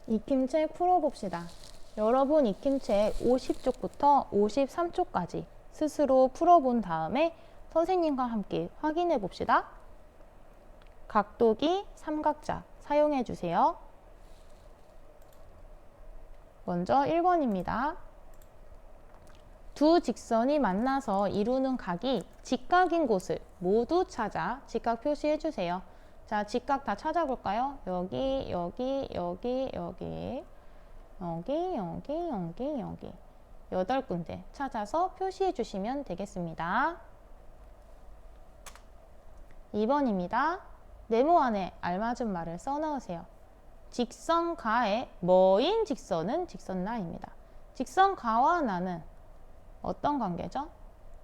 익힘책 풀어봅시다. 여러분 익힘책 50쪽부터 53쪽까지 스스로 풀어본 다음에 선생님과 함께 확인해 봅시다. 각도기, 삼각자 사용해 주세요. 먼저 1번입니다. 두 직선이 만나서 이루는 각이 직각인 곳을 모두 찾아 직각 표시해 주세요. 자, 직각 다 찾아볼까요? 여기, 여기, 여기, 여기, 여기, 여기, 여기, 여기 8군데 찾아서 표시해 주시면 되겠습니다. 2번입니다. 네모 안에 알맞은 말을 써 넣으세요. 직선가의 뭐인 직선은 직선나입니다. 직선가와 나는 어떤 관계죠?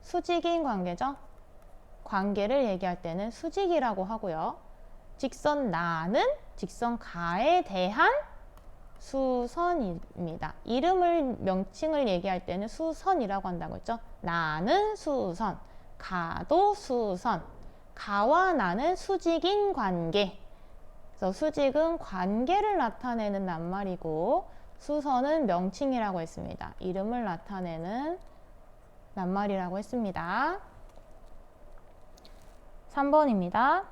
수직인 관계죠? 관계를 얘기할 때는 수직이라고 하고요. 직선나는 직선가에 대한 수선입니다. 이름을 명칭을 얘기할 때는 수선이라고 한다고 했죠. 나는 수선, 가도 수선, 가와 나는 수직인 관계. 그래서 수직은 관계를 나타내는 낱말이고 수선은 명칭이라고 했습니다. 이름을 나타내는 낱말이라고 했습니다. 3번입니다.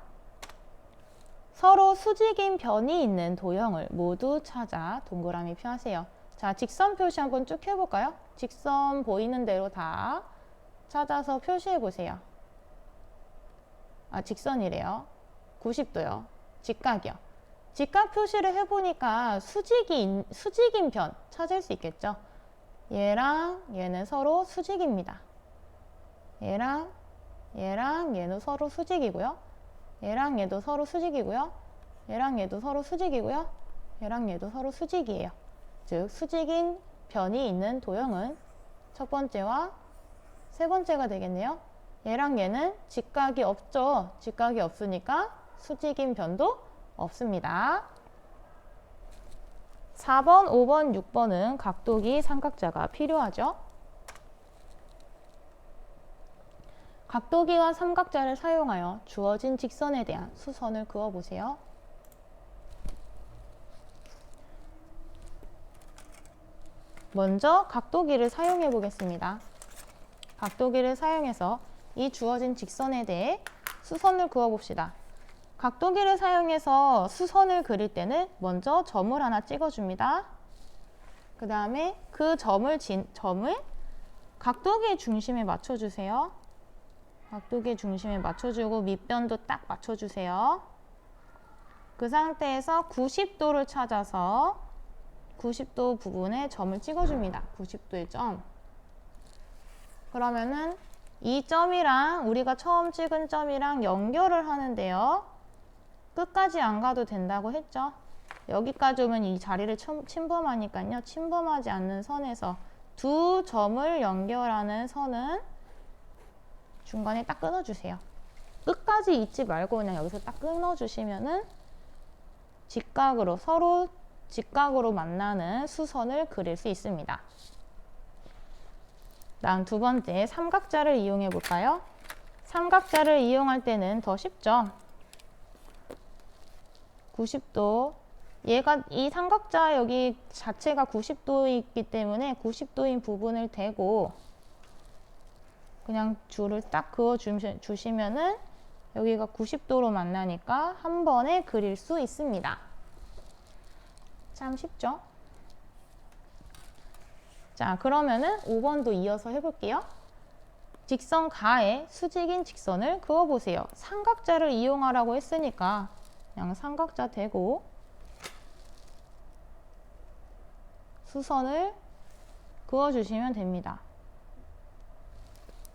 서로 수직인 변이 있는 도형을 모두 찾아 동그라미 표하세요. 자, 직선 표시 한번 쭉 해볼까요? 직선 보이는 대로 다 찾아서 표시해 보세요. 아, 직선이래요. 90도요. 직각이요. 직각 표시를 해보니까 수직인 변 찾을 수 있겠죠? 얘랑 얘는 서로 수직입니다. 얘랑 얘는 서로 수직이고요. 얘랑 얘도 서로 수직이고요. 얘랑 얘도 서로 수직이고요. 얘랑 얘도 서로 수직이에요. 즉 수직인 변이 있는 도형은 첫 번째와 세 번째가 되겠네요. 얘랑 얘는 직각이 없죠. 직각이 없으니까 수직인 변도 없습니다. 4번, 5번, 6번은 각도기, 삼각자가 필요하죠. 각도기와 삼각자를 사용하여 주어진 직선에 대한 수선을 그어보세요. 먼저 각도기를 사용해 보겠습니다. 각도기를 사용해서 이 주어진 직선에 대해 수선을 그어봅시다. 각도기를 사용해서 수선을 그릴 때는 먼저 점을 하나 찍어줍니다. 그 다음에 그 점을 각도기의 중심에 맞춰주세요. 각도기의 중심에 맞춰주고 밑변도 딱 맞춰주세요. 그 상태에서 90도를 찾아서 90도 부분에 점을 찍어줍니다. 90도의 점. 그러면은 이 점이랑 우리가 처음 찍은 점이랑 연결을 하는데요. 끝까지 안 가도 된다고 했죠. 여기까지 오면 이 자리를 침범하니까요. 침범하지 않는 선에서 두 점을 연결하는 선은 중간에 딱 끊어주세요. 끝까지 잊지 말고 그냥 여기서 딱 끊어주시면은 서로 직각으로 만나는 수선을 그릴 수 있습니다. 다음 두 번째 삼각자를 이용해 볼까요? 삼각자를 이용할 때는 더 쉽죠. 90도 이 삼각자 여기 자체가 90도이기 때문에 90도인 부분을 대고 그냥 줄을 딱 그어 주시면은 여기가 90도로 만나니까 한 번에 그릴 수 있습니다. 참 쉽죠? 자, 그러면은 5번도 이어서 해볼게요. 직선가에 수직인 직선을 그어보세요. 삼각자를 이용하라고 했으니까 그냥 삼각자 대고 수선을 그어주시면 됩니다.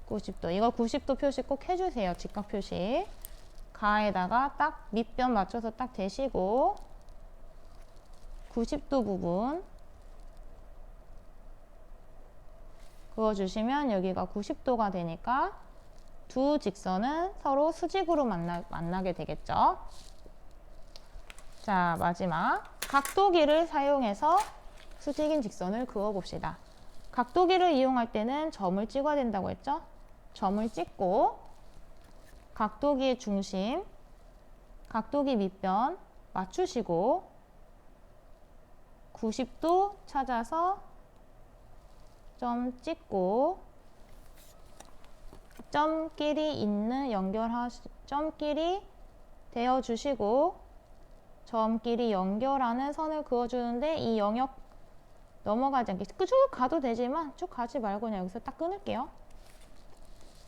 90도. 이거 90도 표시 꼭 해주세요. 직각 표시. 가에다가 딱 밑변 맞춰서 딱 대시고 90도 부분 그어주시면 여기가 90도가 되니까 두 직선은 서로 수직으로 만나게 되겠죠. 자, 마지막 각도기를 사용해서 수직인 직선을 그어봅시다. 각도기를 이용할 때는 점을 찍어야 된다고 했죠. 점을 찍고 각도기의 중심, 각도기 밑변 맞추시고 90도 찾아서 점 찍고 점끼리 있는 점끼리 대어주시고 점끼리 연결하는 선을 그어주는데 이 영역 넘어가지 않게 쭉 가도 되지만 쭉 가지 말고 그냥 여기서 딱 끊을게요.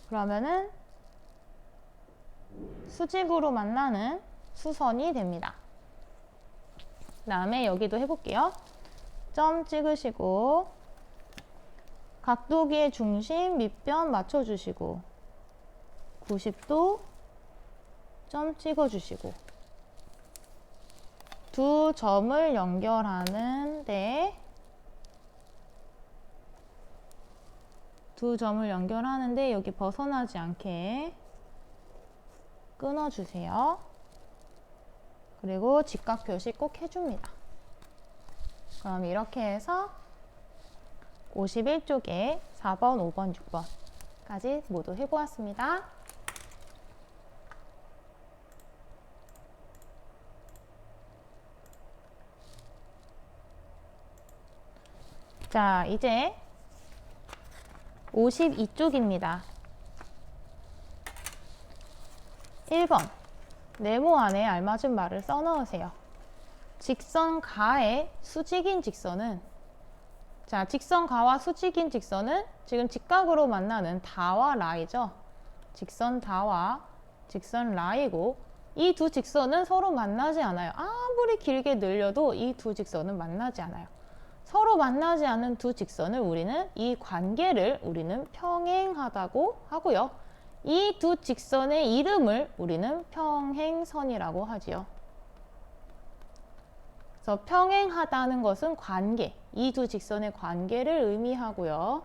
그러면은 수직으로 만나는 수선이 됩니다. 그 다음에 여기도 해볼게요. 점 찍으시고 각도기의 중심 밑변 맞춰주시고 90도 점 찍어주시고 두 점을 연결하는데 여기 벗어나지 않게 끊어주세요. 그리고 직각 표시 꼭 해줍니다. 그럼 이렇게 해서 51쪽에 4번, 5번, 6번까지 모두 해보았습니다. 자, 이제 52쪽입니다. 1번 네모 안에 알맞은 말을 써넣으세요. 직선가의 수직인 직선은 자, 직선가와 수직인 직선은 지금 직각으로 만나는 다와 라이죠. 직선 다와 직선 라이고 이 두 직선은 서로 만나지 않아요. 아무리 길게 늘려도 이 두 직선은 만나지 않아요. 서로 만나지 않는 두 직선을 이 관계를 우리는 평행하다고 하고요. 이 두 직선의 이름을 우리는 평행선이라고 하지요. 그래서 평행하다는 것은 관계, 이 두 직선의 관계를 의미하고요.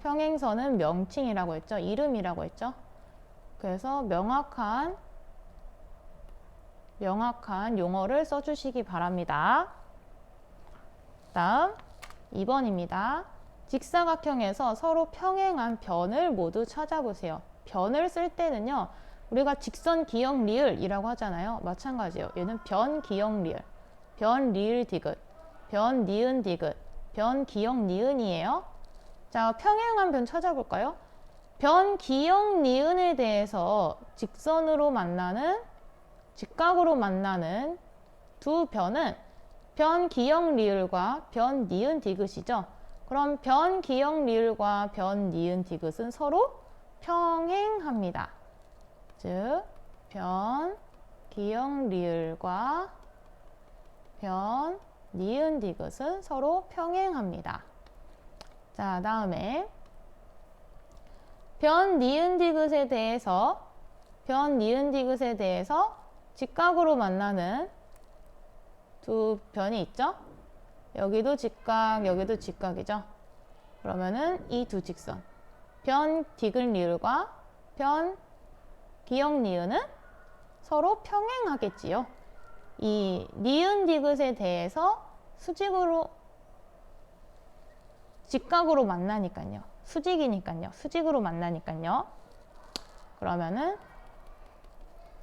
평행선은 명칭이라고 했죠. 이름이라고 했죠. 그래서 명확한 용어를 써주시기 바랍니다. 다음 2번입니다. 직사각형에서 서로 평행한 변을 모두 찾아보세요. 변을 쓸 때는요. 우리가 직선 기역 리을이라고 하잖아요. 마찬가지예요. 얘는 변 기역 리을, 변 리을 디귿, 변 니은 디귿, 변 기역 니은이에요. 자, 평행한 변 찾아볼까요? 변 기역 니은에 대해서 직각으로 만나는 두 변은 변 기역 리을과 변 니은 디귿이죠. 그럼 변 기역 리을과 변 니은 디귿은 서로 평행합니다. 즉, 변 기역 리을과 변 니은 디귿은 서로 평행합니다. 자, 다음에 변 니은 디귿에 대해서 직각으로 만나는 두 변이 있죠? 여기도 직각, 여기도 직각이죠? 그러면은 이 두 직선 변 디귿 리을과 변 기역 니은은 서로 평행하겠지요. 이 니은 디귿에 대해서 직각으로 만나니까요. 수직으로 만나니까요. 그러면은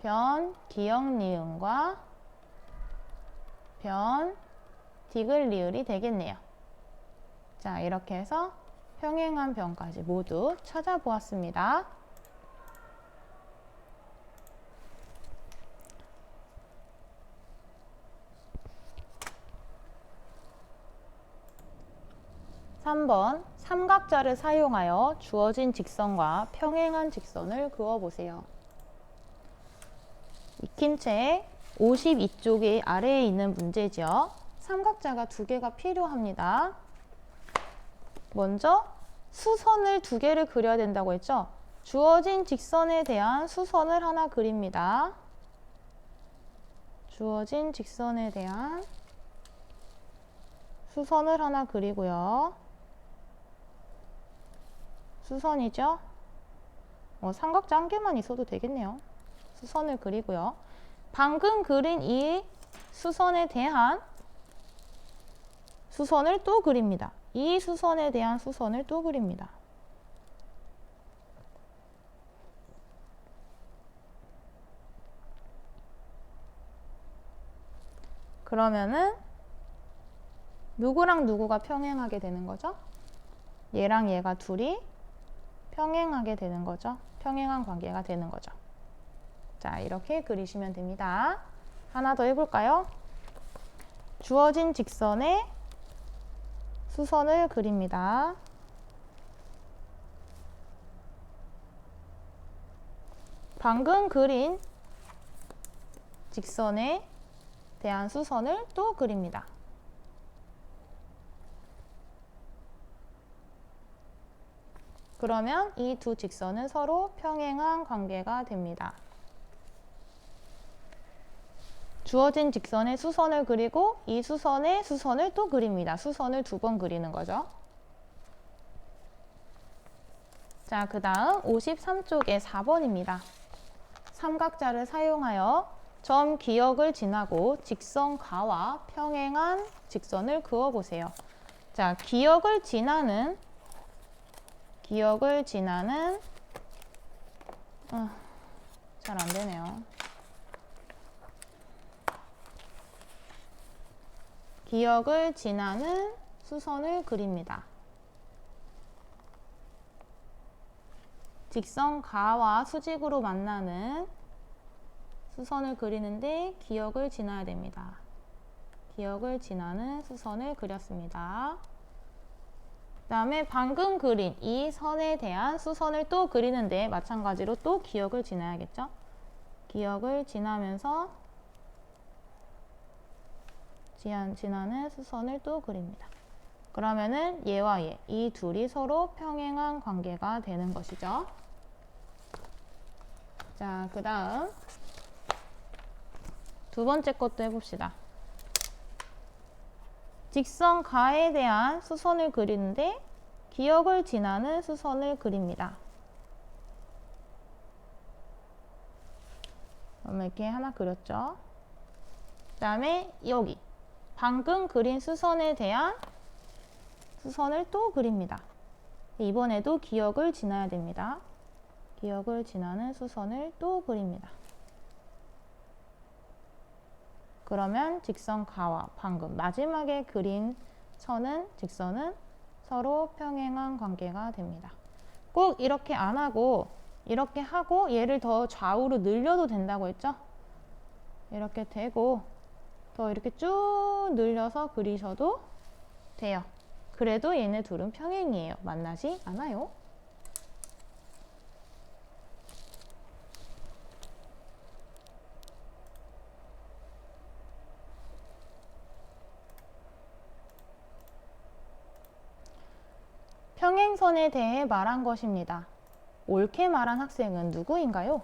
변 기역 니은과 변 디귿 리을이 되겠네요. 자, 이렇게 해서 평행한 변까지 모두 찾아보았습니다. (3번) 삼각자를 사용하여 주어진 직선과 평행한 직선을 그어보세요. 익힌 채 52쪽의 아래에 있는 문제죠. 삼각자가 두 개가 필요합니다. 먼저 수선을 두 개를 그려야 된다고 했죠. 주어진 직선에 대한 수선을 하나 그립니다. 주어진 직선에 대한 수선을 하나 그리고요. 수선이죠. 삼각자 한 개만 있어도 되겠네요. 수선을 그리고요. 방금 그린 이 수선에 대한 수선을 또 그립니다. 이 수선에 대한 수선을 또 그립니다. 그러면은 누구랑 누구가 평행하게 되는 거죠? 얘랑 얘가 둘이 평행하게 되는 거죠. 평행한 관계가 되는 거죠. 자, 이렇게 그리시면 됩니다. 하나 더 해볼까요? 주어진 직선에 수선을 그립니다. 방금 그린 직선에 대한 수선을 또 그립니다. 그러면 이 두 직선은 서로 평행한 관계가 됩니다. 주어진 직선에 수선을 그리고 이 수선에 수선을 또 그립니다. 수선을 두 번 그리는 거죠. 자, 그 다음 53쪽에 4번입니다. 삼각자를 사용하여 점 기역을 지나고 직선 가와 평행한 직선을 그어보세요. 자, 기역을 지나는 잘 안 되네요. 기역을 지나는 수선을 그립니다. 직선 가와 수직으로 만나는 수선을 그리는데 기역을 지나야 됩니다. 기역을 지나는 수선을 그렸습니다. 그 다음에 방금 그린 이 선에 대한 수선을 또 그리는데 마찬가지로 또 기역을 지나야겠죠? 기역을 지나면서 지나는 수선을 또 그립니다. 그러면은 얘와 얘, 이 둘이 서로 평행한 관계가 되는 것이죠. 자, 그 다음 두 번째 것도 해봅시다. 직선 가에 대한 수선을 그리는데 기역을 지나는 수선을 그립니다. 그러면 이렇게 하나 그렸죠. 그 다음에 여기 방금 그린 수선에 대한 수선을 또 그립니다. 이번에도 기역을 지나야 됩니다. 기역을 지나는 수선을 또 그립니다. 그러면 직선 가와 방금 마지막에 그린 직선은 서로 평행한 관계가 됩니다. 꼭 이렇게 안 하고 이렇게 하고 얘를 더 좌우로 늘려도 된다고 했죠? 이렇게 되고 더 이렇게 쭉 늘려서 그리셔도 돼요. 그래도 얘네 둘은 평행이에요. 만나지 않아요. 평행선에 대해 말한 것입니다. 옳게 말한 학생은 누구인가요?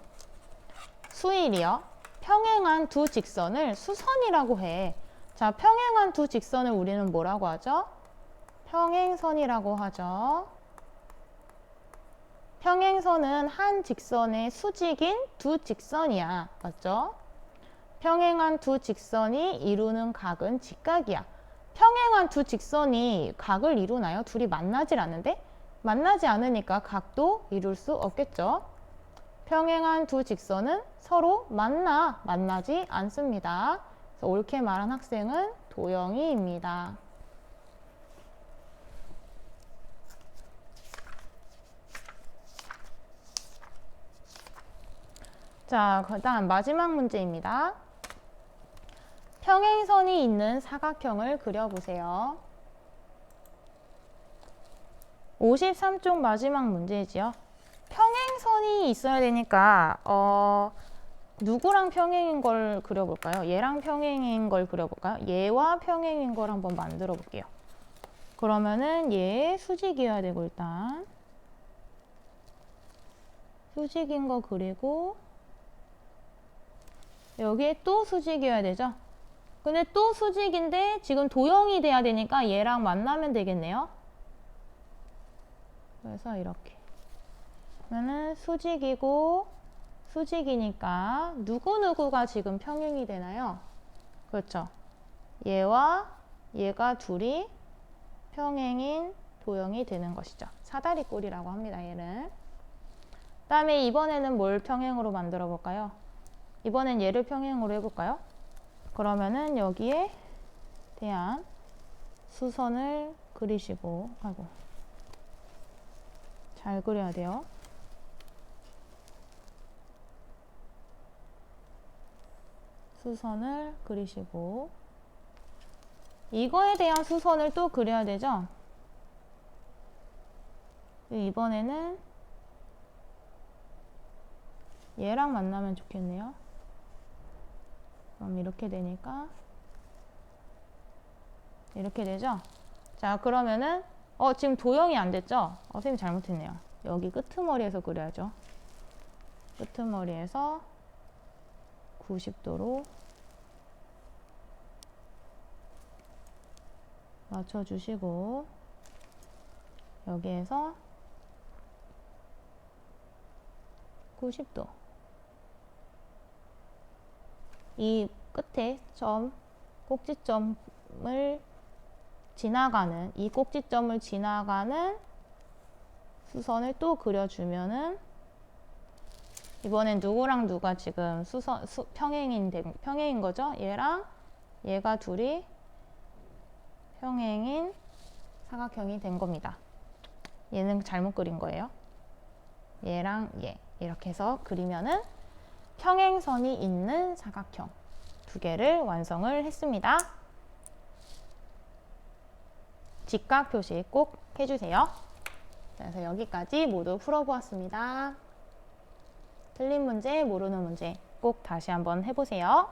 수일이요. 평행한 두 직선을 수선이라고 해. 자, 평행한 두 직선을 우리는 뭐라고 하죠? 평행선이라고 하죠. 평행선은 한 직선의 수직인 두 직선이야. 맞죠? 평행한 두 직선이 이루는 각은 직각이야. 평행한 두 직선이 각을 이루나요? 둘이 만나질 않는데? 만나지 않으니까 각도 이룰 수 없겠죠. 평행한 두 직선은 서로 만나지 않습니다. 그래서 옳게 말한 학생은 도영이입니다. 자, 그 다음 마지막 문제입니다. 평행선이 있는 사각형을 그려보세요. 53쪽 마지막 문제지요. 평행선이 있어야 되니까 누구랑 평행인 걸 그려볼까요? 얘랑 평행인 걸 그려볼까요? 얘와 평행인 걸 한번 만들어 볼게요. 그러면은 얘 수직이어야 되고 일단 수직인 거 그리고 여기에 또 수직이어야 되죠? 근데 또 수직인데 지금 도형이 돼야 되니까 얘랑 만나면 되겠네요. 그래서 이렇게 그러면은 수직이고 수직이니까 누구누구가 지금 평행이 되나요? 그렇죠. 얘와 얘가 둘이 평행인 도형이 되는 것이죠. 사다리꼴이라고 합니다. 얘를. 그 다음에 이번에는 뭘 평행으로 만들어 볼까요? 이번엔 얘를 평행으로 해볼까요? 그러면은 여기에 대한 수선을 그리시고, 아이고, 잘 그려야 돼요. 수선을 그리시고, 이거에 대한 수선을 또 그려야 되죠? 이번에는 얘랑 만나면 좋겠네요. 그럼 이렇게 되니까 이렇게 되죠? 자, 그러면은 지금 도형이 안 됐죠? 선생님 잘못했네요. 여기 끄트머리에서 그려야죠. 끄트머리에서 90도로 맞춰주시고, 여기에서 90도. 이 끝에 꼭지점을 지나가는, 이 꼭지점을 지나가는 수선을 또 그려주면은, 이번엔 누구랑 누가 지금 평행인 거죠? 얘랑 얘가 둘이 평행인 사각형이 된 겁니다. 얘는 잘못 그린 거예요. 얘랑 얘 이렇게 해서 그리면은 평행선이 있는 사각형 두 개를 완성을 했습니다. 직각 표시 꼭 해주세요. 그래서 여기까지 모두 풀어보았습니다. 틀린 문제, 모르는 문제 꼭 다시 한번 해보세요.